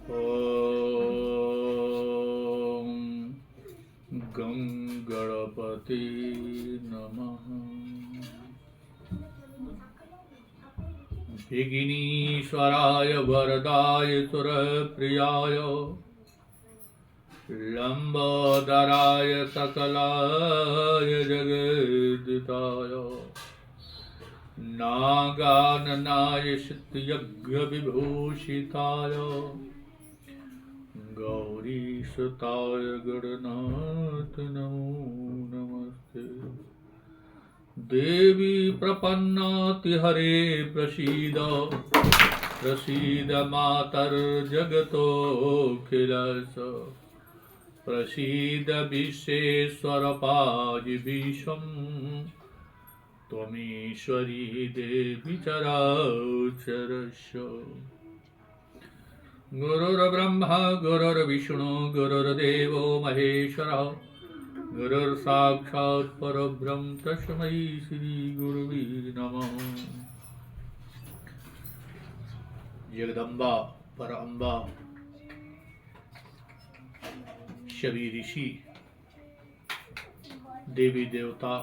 ॐ गं गणपते नमः। विघ्नेश्वराय वरदाय सुरप्रियाय लंबोदराय सकलाय जगद्दिताय नागाननाय सिद्धयज्ञविभूषिताय गौरीसुताय गणनाथ नमो नमस्ते। देवी प्रपन्नातिहरे प्रसीद प्रसीद मातर्जगतोऽखिलश प्रसीद विश्वेश्वरपाजिभीषं त्वमीश्वरी देवी चराचरस्य। गुरुर्ब्रह्मा गुरुर्विष्णु गुरुर्देवो महेश्वरः गुरुर्साक्षात् परब्रह्म तस्मै श्री गुरुवे नमः। जगदम्बा परअम्बा सभी ऋषि देवी देवता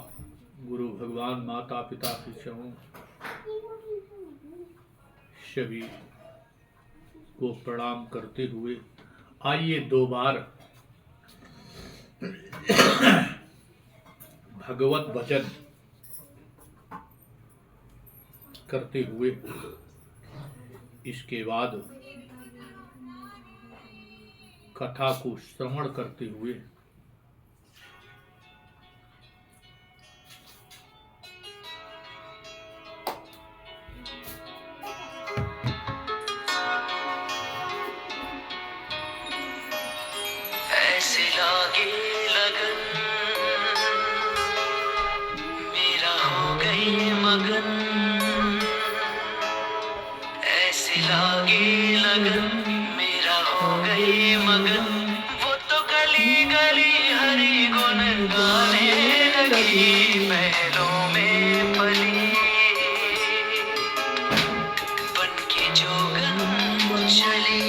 गुरु भगवान माता पिता शिष्यों सभी को प्रणाम करते हुए आइए दो बार भगवत भजन करते हुए इसके बाद कथा को श्रवण करते हुए ऐसे लागे लगन मेरा हो गई मगन, ऐसे लागे लगन मेरा हो गई मगन। वो तो गली गली हरि गुण गाने लगी, महलों में पली बन के जोगन चली,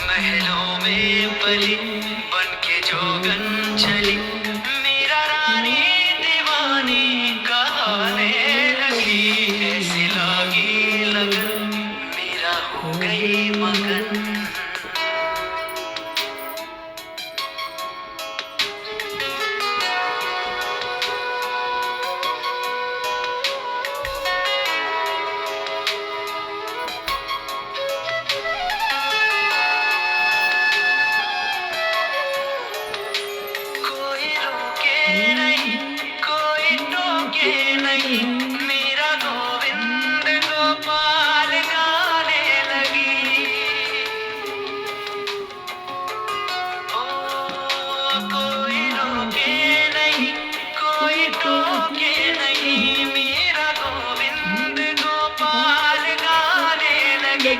महलों में पली बन के जोगन चली। मेरा रानी दीवानी कहाने लगी, ऐसी लागी लगन मेरा हो गई मगन। कोई रोके नहीं कोई टोके नहीं, मेरा गोविंद गोपाल गाने लगी। ओ कोई रोके नहीं कोई टोके नहीं, मेरा गोविंद गोपाल गाने लगी।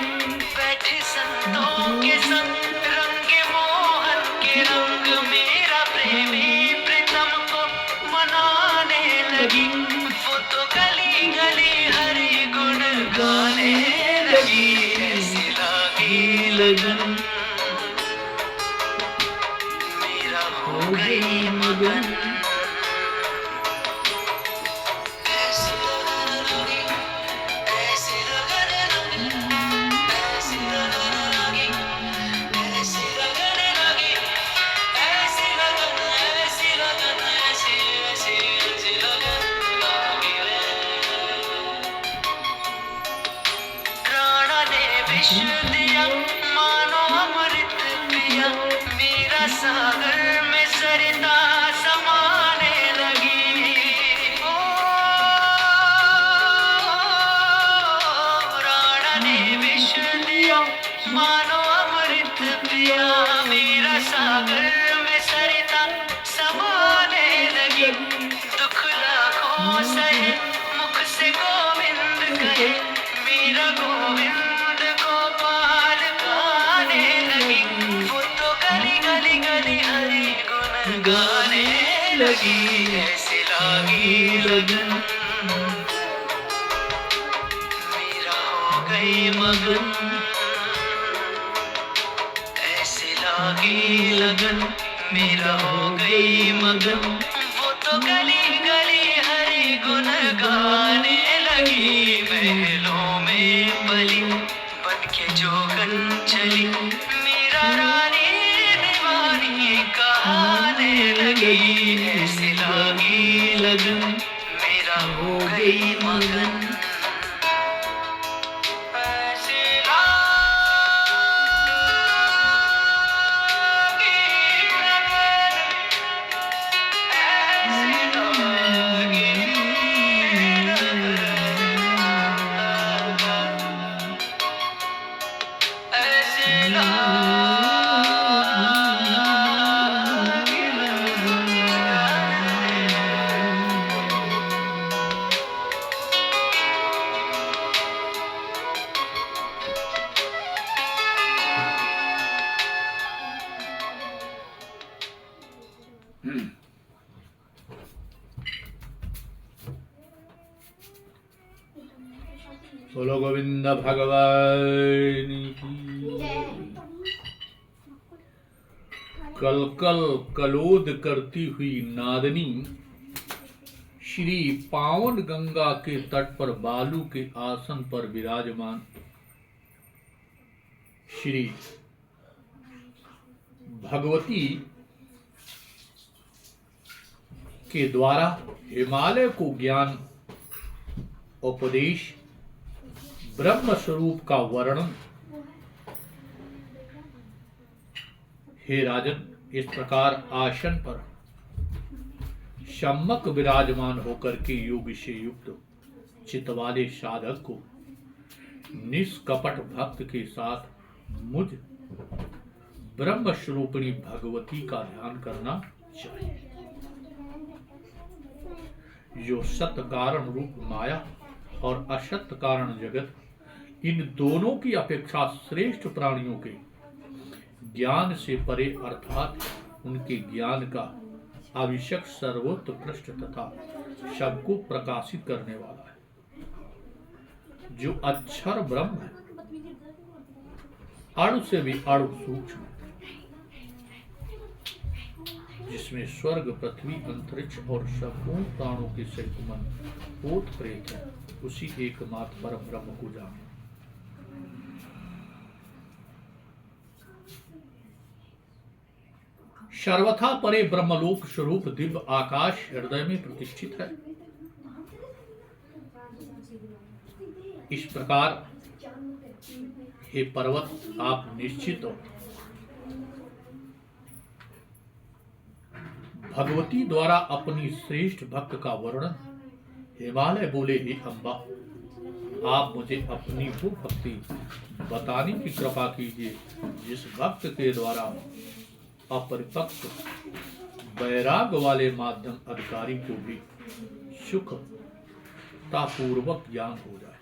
बैठे संतों के संग रंगे मोहन के रंग, मेरा प्रेमी प्रीतम को मनाने लगी। वो तो गली गली हरि गुण गाने लगी, ऐसी लागी लगन मेरा हो गई मगन। ऐसी लगन लगी, ऐसी लगन लगी, ऐसी लगन लगी, ऐसी लगन लगी, ऐसी लगन ऐसी लगन ऐसी ऐसी ऐसी लगन लगी रे। प्राणा ने विष दिया मानो अमृत पिया, मेरा सागर में सरिता समाने लगी। ओ प्राणा ने विष दिया मानो अमृत पिया, मेरा सागर में सरिता समाने लगी। दुख लाखों सहे मुख से गोविंद कहे, मेरा गोविंद गोपाल गाने लगी। वो तो गली गली गली हरि गुण गाने लगी, ऐसी लागी लगन मेरा हो गई मगन। लागी लगन मेरा हो गई मगन। वो तो गली गली हरी गुन गाने लगी, महलों में पली बन के जोगन चली, मेरा रानी दीवानी कहाने लगी। ऐसे लागी लगन मेरा हो गई मगन। बोलो गोविंद भगवान की। कल कल कलोद करती हुई नादनी श्री पावन गंगा के तट पर बालू के आसन पर विराजमान श्री भगवती के द्वारा हिमालय को ज्ञान उपदेश ब्रह्म स्वरूप का वर्णन। हे राजन, इस प्रकार आसन पर सम्यक विराजमान होकर के योग से युक्त चित्त वाले साधक को निष्कपट भक्त के साथ मुझ ब्रह्म स्वरूपिणी भगवती का ध्यान करना चाहिए, जो सत्य कारण रूप माया और असत्य कारण जगत, इन दोनों की अपेक्षा श्रेष्ठ प्राणियों के ज्ञान से परे अर्थात उनके ज्ञान का आवश्यक सर्वोत्कृष्ट तथा सबको प्रकाशित करने वाला है, जो अक्षर ब्रह्म है, अणु से भी अणु सूक्ष्म, जिसमें स्वर्ग पृथ्वी अंतरिक्ष और संपूर्ण प्राणों के सहित मन ओत प्रेत है, उसी एकमात्र परम ब्रह्म को जानो। सर्वथा परे ब्रह्मलोक स्वरूप दिव्य आकाश हृदय में प्रतिष्ठित है। इस प्रकार हे पर्वत, आप निश्चित हो भगवती द्वारा अपनी श्रेष्ठ भक्त का वर्णन। हिमालय बोले, हे अम्बा, आप मुझे अपनी वो भक्ति बताने की कृपा कीजिए जिस भक्त के द्वारा अपरिपक्व वैराग वाले माध्यम अधिकारी को भी सुखतापूर्वक ज्ञान हो जाए।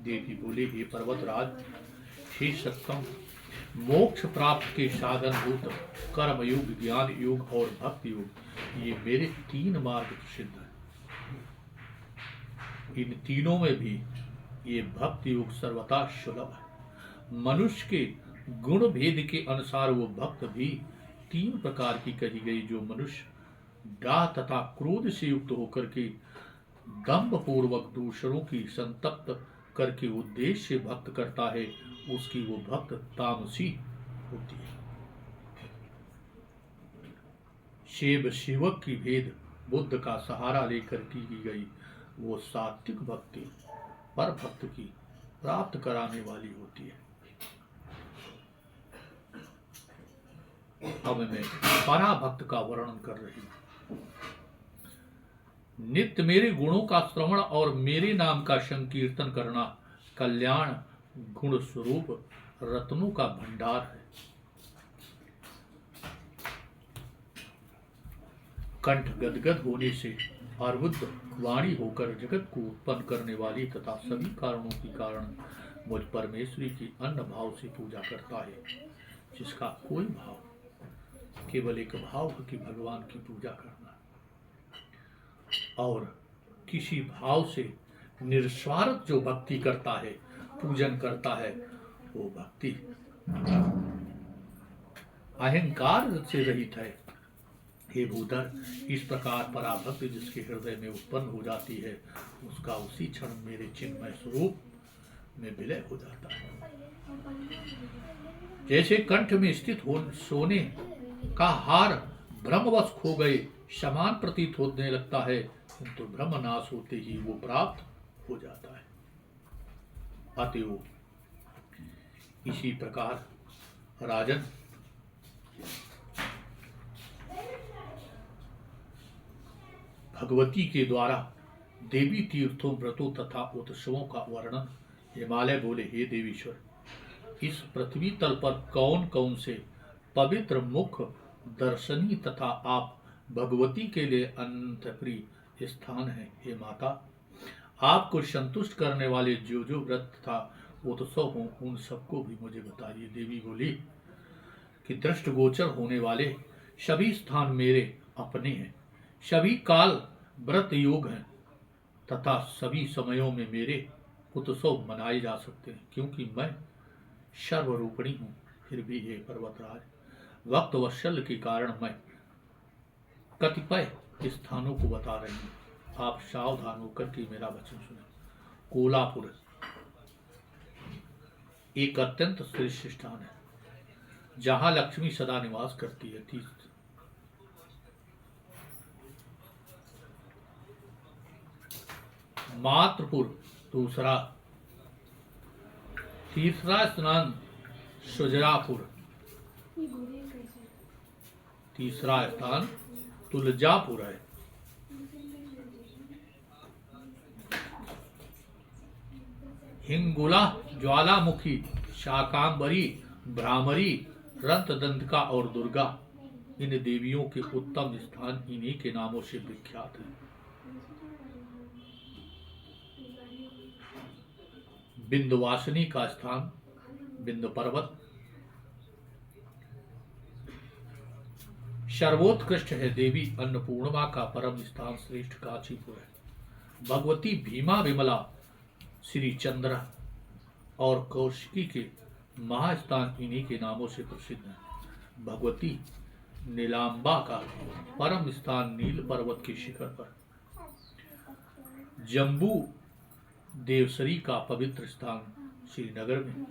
देवी बोले, हे पर्वतराज, हे सत्तम, मोक्ष प्राप्त के साधन भूत कर्म योग, ज्ञान योग और भक्ति योग, ये मेरे 3 मार्ग प्रसिद्ध है। इन तीनों में भी ये भक्ति योग सर्वथा सुलभ है। मनुष्य के गुण भेद के अनुसार वो भक्त भी 3 प्रकार की कही गई। जो मनुष्य डाह तथा क्रोध से युक्त होकर के दंभ पूर्वक दूसरों की संतप्त करके उद्देश्य से भक्त करता है, उसकी वो भक्त तामसी होती है। शिव शिवक की भेद बुद्ध का सहारा लेकर की गई वो सात्विक भक्ति पर भक्त की प्राप्त कराने वाली होती है। अब मैं पराभक्त का वर्णन कर रही हूं। नित्य मेरे गुणों का श्रवण और मेरे नाम का संकीर्तन करना कल्याण गुण स्वरूप रत्नों का भंडार है। कंठ गदगद होने से अर्बुद्ध वाणी होकर जगत को उत्पन्न करने वाली तथा सभी कारणों की कारण मुझ परमेश्वरी की अन्य भाव से पूजा करता है, जिसका कोई भाव, केवल एक भाव है कि भगवान की पूजा करना, और किसी भाव से निस्वार्थ जो भक्ति करता है, पूजन करता है, वो भक्ति अहंकार से रहित है। हे भूधर, इस प्रकार पराभक्ति जिसके हृदय में उत्पन्न हो जाती है, उसका उसी क्षण मेरे चिन्मय स्वरूप में विलय हो जाता है। जैसे कंठ में स्थित सोने का हार ब्रह्मवश खो गए समान प्रतीत होने लगता है, किंतु ब्रह्म नाश होते ही वो प्राप्त हो जाता है। अतएव इसी प्रकार राजन, भगवती के द्वारा देवी तीर्थों, व्रतों तथा उत्सवों का वर्णन हिमालय बोले, हे देवीश्वर, इस पृथ्वी तल पर कौन कौन से पवित्र मुख दर्शनी तथा आप भगवती के लिए अनंत प्रिय स्थान है। हे माता, आपको संतुष्ट करने वाले जो जो व्रत तथा उत्सव हों, उन सबको भी मुझे बताइए। देवी बोली कि दृष्टगोचर होने वाले सभी स्थान मेरे अपने हैं, सभी काल व्रत योग हैं तथा सभी समयों में मेरे उत्सव मनाए जा सकते हैं, क्योंकि मैं सर्वरूपिणी हूँ। फिर भी हे पर्वतराज, वक्त वत्सल के कारण मैं कतिपय स्थानों को बता रही हूँ, आप सावधान होकर के मेरा वचन सुने। कोल्हापुर एक अत्यंत श्रेष्ठ स्थान है, जहां लक्ष्मी सदा निवास करती है। मातृपुर दूसरा, तीसरा स्थान सुजरापुर, तीसरा स्थान तुलजापुर है। हिंगुला, ज्वालामुखी, शाकांबरी, भ्रामरी, रंतदंतिका और दुर्गा, इन देवियों के उत्तम स्थान इन्हीं के नामों से विख्यात हैं। विंध्यवासिनी का स्थान विंध्य पर्वत सर्वोत्कृष्ट है। देवी अन्नपूर्णिमा का परम स्थान श्रेष्ठ काशीपुर है। भगवती भीमा, विमला, श्री चंद्र और कौशिकी के महास्थान इन्हीं के नामों से प्रसिद्ध है। भगवती नीलांबा का परम स्थान नील पर्वत के शिखर पर, जम्बू देवसरी का पवित्र स्थान श्रीनगर में,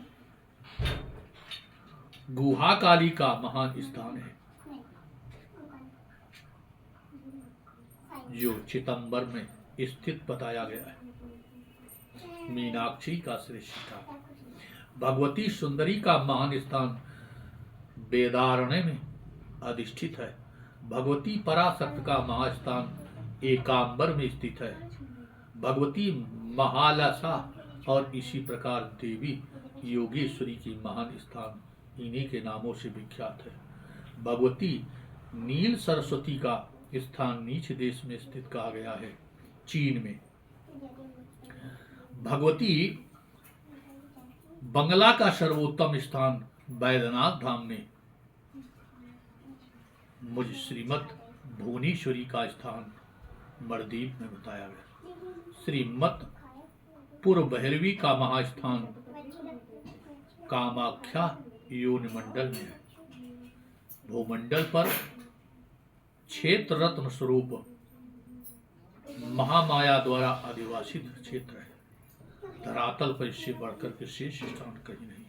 गुहा काली का महान स्थान है जो चिदंबर में स्थित बताया गया है। मीनाक्षी का श्रेष्ठ स्थान, भगवती सुंदरी का महान स्थान वेदारण्य में अधिष्ठित है। भगवती पराशक्त का महास्थान एकांबर में स्थित है। भगवती महालसा और इसी प्रकार देवी योगेश्वरी की महान स्थान इन्हीं के नामों से विख्यात है। भगवती नील सरस्वती का स्थान नीच देश में स्थित कहा गया है, चीन में। भगवती बंगला का सर्वोत्तम स्थान बैद्यनाथ धाम में, मुझ श्रीमद भुवनेश्वरी का स्थान मरदीप में बताया गया। श्रीमद पूर्व भैरवी का महास्थान कामाख्या योनि मंडल में है। भूमंडल पर क्षेत्र रत्न स्वरूप महामाया द्वारा अधिवासित क्षेत्र है। धरातल पर इससे बढ़कर के शेष स्थान कहीं नहीं।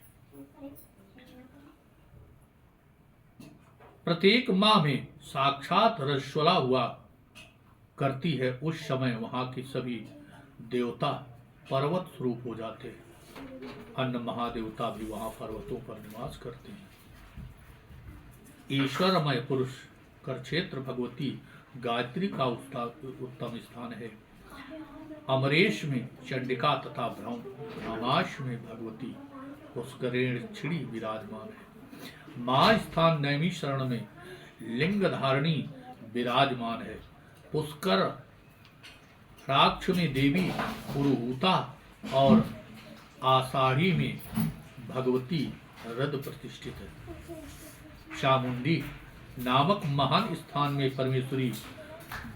प्रत्येक माह में साक्षात रजस्वला हुआ करती है, उस समय वहां के सभी देवता पर्वत स्वरूप हो जाते हैं। अन्य महादेवता भी वहां पर्वतों पर निवास करते हैं। ईश्वरमय पुरुष कर क्षेत्र भगवती गायत्री का उत्तम स्थान है। अमरेश में चंडिका तथा भ्रमाश में भगवती पुष्करेण छिड़ी विराजमान है। महास्थान नैमिषारण्य में लिंग धारणी विराजमान है। पुष्कर राक्ष में देवी पुरुहूता और आषाढ़ी में भगवती रद प्रतिष्ठित है। चामुंडी नामक महान स्थान में परमेश्वरी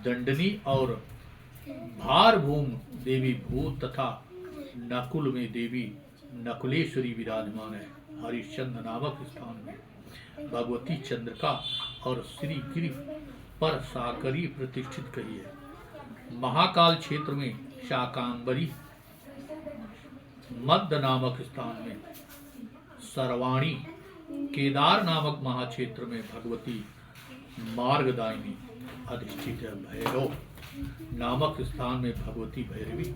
दंडनी और भारभूम देवी भूत तथा नकुल में देवी नकुलेश्वरी विराजमान है। हरिश्चंद्र नामक स्थान में भगवती चंद्रिका और श्री गिरि पर साकरी प्रतिष्ठित कही है। महाकाल क्षेत्र में शाकांबरी, मध्य नामक स्थान में सर्वाणी, केदार नामक महाक्षेत्र में भगवती मार्गदायिनी अधिष्ठित है। भैरव नामक स्थान में भगवती भैरवी,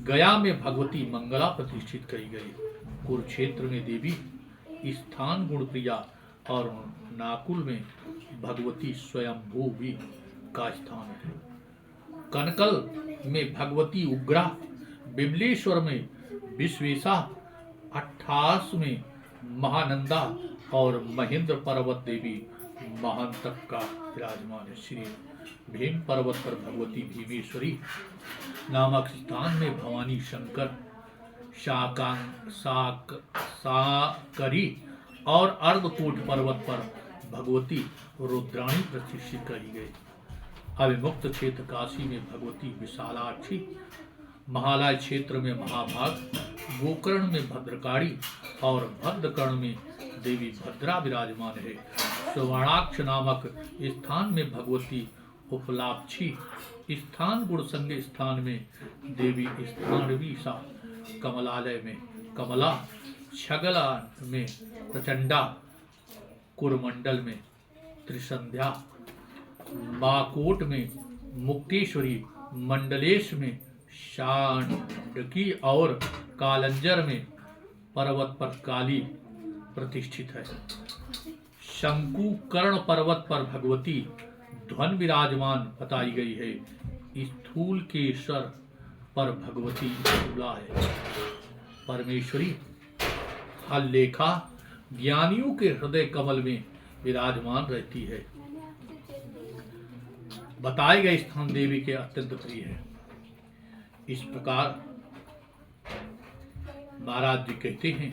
गया में भगवती मंगला प्रतिष्ठित कही गई। कुरुक्षेत्र में देवी स्थान गुण प्रिया और नाकुल में भगवती स्वयंभू भी का स्थान है। कनकल में भगवती उग्रा, बिमलेश्वर में विश्वेशा, 28 में महानंदा और महेंद्र पर्वत देवी महांतक का विराजमान है। श्री भीम पर्वत पर भगवती भीमेश्वरी नामक स्थान में भवानी शंकर, साकरी और अर्धकूट पर्वत पर भगवती रुद्राणी प्रतिष्ठित कही गई। अविमुक्त क्षेत्र काशी में भगवती विशालाक्षी, महालय क्षेत्र में महाभाग, गोकर्ण में भद्रकाली और भद्रकर्ण में देवी भद्रा विराजमान है। सुवर्णाक्ष नामक स्थान में भगवती उपलाक्षी, स्थान गुणसंग स्थान में देवी स्थानवी सा, कमलालय में कमला, छगला में प्रचंडा, कुरमंडल में त्रिसंध्या, माकोट में मुक्तेश्वरी, मंडलेश में शांडकी और कालंजर में पर्वत पर काली प्रतिष्ठित है। शंकुकर्ण पर्वत पर भगवती ध्वन विराजमान बताई गई है। स्थूल केसर पर भगवती तुला है। परमेश्वरी हल्लेखा ज्ञानियों के हृदय कमल में विराजमान रहती है। बताए गए स्थान देवी के अत्यंत प्रिय है। इस प्रकार महाराज जी कहते हैं,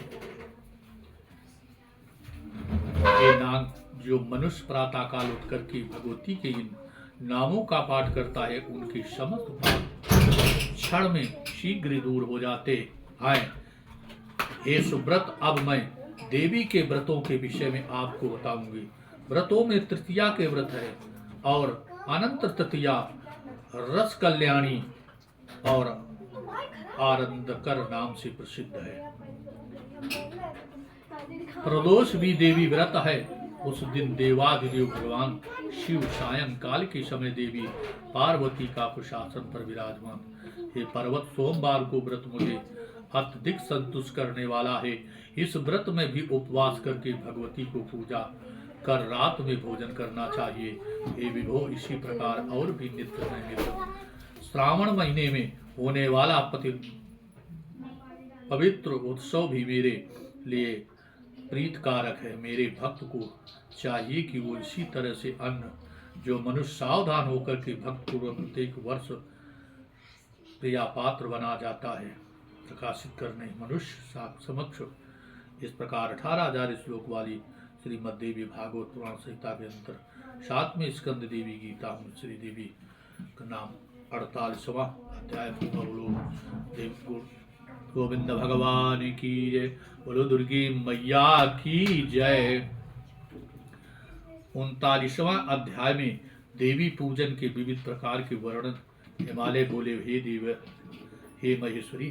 ये नाम जो मनुष्य प्रातःकाल उठ करके भगवती के इन नामों का पाठ करता है, उनके समस्त पाप क्षण में शीघ्र दूर हो जाते हैं। हे सुव्रत, अब मैं देवी के व्रतों के विषय में आपको बताऊंगी। व्रतों में तृतीया के व्रत है और अनंत तृतीया रस कल्याणी और आनंदकर नाम से प्रसिद्ध है। प्रदोष भी देवी व्रत है। उस दिन देवाधिदेव भगवान शिव सायंकाल के समय देवी पार्वती का प्रशासन पर विराजमान। ये पर्वत सोमवार को व्रत मुझे अत्यधिक संतुष्ट करने वाला है। इस व्रत में भी उपवास करके भगवती को पूजा कर रात में भोजन करना चाहिए। हे विभो, इसी प्रकार और भी नित्य नैमित्तिक श्रावण महीने में होने वाला पवित्र उत्सव भी मेरे लिए प्रीतकारक है। मेरे भक्त को चाहिए कि वो इसी तरह से अन्न जो मनुष्य सावधान होकर के भक्त पूर्वक प्रत्येक वर्ष प्रिया पात्र बना जाता है, प्रकाशित करने मनुष्य समक्ष इस प्रकार 18,000 श्लोक वाली श्रीमद् देवी भागवत पुराण संहिता के अंतर 7वें स्कंद देवी गीता में श्री देवी का नाम 48वां अध्याय। बोलो देव गोविंद भगवान की जय, बोलो दुर्गी मैया की जय। 39वां अध्याय में देवी पूजन के विविध प्रकार के वर्णन। हिमालय बोले, हे देव, हे महेश्वरी,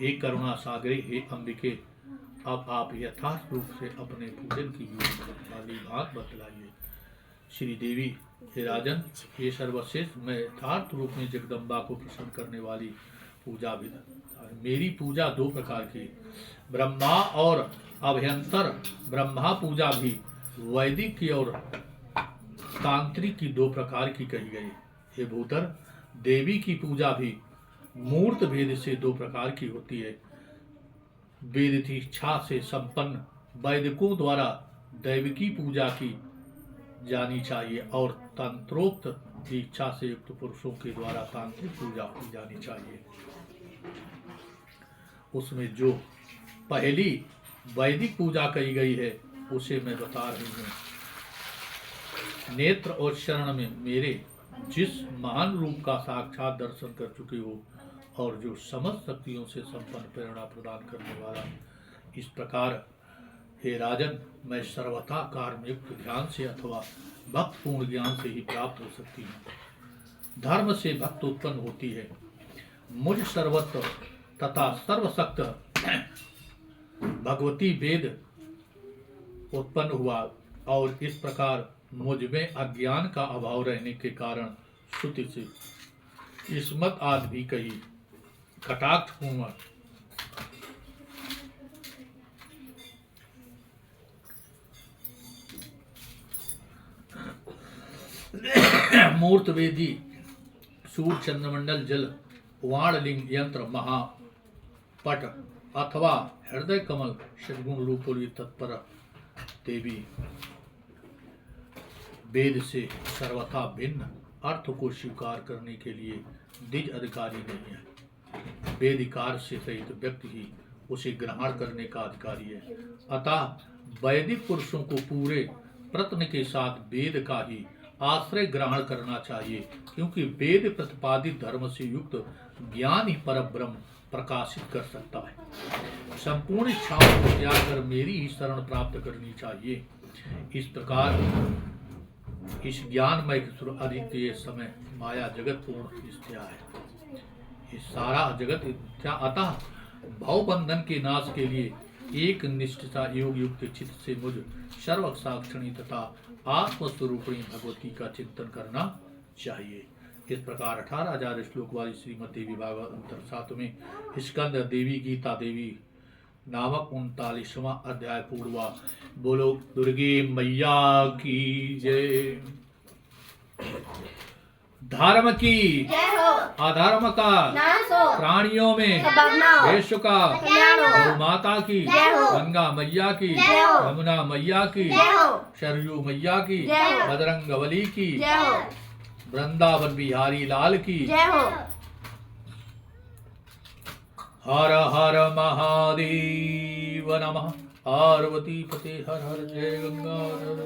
हे करुणा सागरी, हे अंबिके, अब आप यथार्थ रूप से अपने पूजन की वाली बात बतलाइए। श्री देवी, हे राजन, हे सर्वश्रेष्ठ, मैं यथार्थ रूप में जगदम्बा को प्रसन्न करने वाली पूजा विधान। मेरी पूजा 2 प्रकार की, ब्रह्मा और अभ्यंतर ब्रह्मा पूजा भी वैदिक की और तांत्रिक की 2 प्रकार की कही गई। हे भूतर, देवी की पूजा भी मूर्त भेद से 2 प्रकार की होती है। वेद की इच्छा से संपन्न वैदिकों द्वारा दैविकी पूजा की जानी चाहिए और तंत्रोक्त दीक्षा से युक्त पुरुषों के द्वारा तांत्रिक पूजा की जानी चाहिए। उसमें जो पहली वैदिक पूजा कही गई है उसे मैं बता रही हूँ। नेत्र और शरण में मेरे जिस महान रूप का साक्षात दर्शन कर चुके हो और जो समस्त शक्तियों से संपन्न प्रेरणा प्रदान करने वाला। इस प्रकार हे राजन, मैं सर्वथा कर्मयुक्त ध्यान से अथवा भक्त पूर्ण ज्ञान से ही प्राप्त हो सकती हूँ। धर्म से भक्त उत्पन्न होती है। मुझ सर्वत्र तथा सर्वशक्त भगवती वेद उत्पन्न हुआ और इस प्रकार मुझ में अज्ञान का अभाव रहने के कारण श्रुति से किस्मत आदि भी कही कटाक्षपूर्ण मूर्त वेदी सूर्य चंद्रमंडल जल वाणलिंग यंत्र महापट अथवा हृदय कमल सद्गुण रूपोली तत्पर देवी वेद से सर्वथा भिन्न अर्थ को स्वीकार करने के लिए द्विज अधिकारी नहीं है। वेदिकार से सहित व्यक्ति ही उसे ग्रहण करने का अधिकारी है। अतः वैदिक पुरुषों को पूरे प्रयत्न के साथ वेद का ही आश्रय ग्रहण करना चाहिए, क्योंकि वेद प्रतिपादित धर्म से युक्त ज्ञान ही परब्रह्म प्रकाशित कर सकता है। संपूर्ण इच्छाओं को त्याग कर मेरी ही शरण प्राप्त करनी चाहिए। इस प्रकार इस ज्ञानमय अद्वितीय समय माया जगत पूर्ण मिथ्या है। ये सारा जगत मिथ्या। अतः भवबंधन के नाश के लिए एक निष्ठता योग युक्त चित्त से मुझ सर्व साक्षणी तथा आत्मस्वरूपिणी भगवती का चिंतन करना चाहिए। इस प्रकार 18,000 श्लोक वाली श्रीमद् देवी भागवत अंतर 7वें स्कंद देवी गीता देवी नामक 39वां अध्याय पूर्वा। बोलो दुर्गे मैया की जय। धर्म की जय हो, अधर्म का नाश हो, प्राणियों में सद्भावना हो, देश का कल्याण हो, गौ माता की जय हो, गंगा मैया की जय हो, यमुना मैया की जय हो, सरयू मैया की जय हो, बजरंगबली की जय हो, वृंदावन बिहारी लाल की जय हो। हर हर महादेव नमः। पार्वती पते हर हर जय गंगाधर।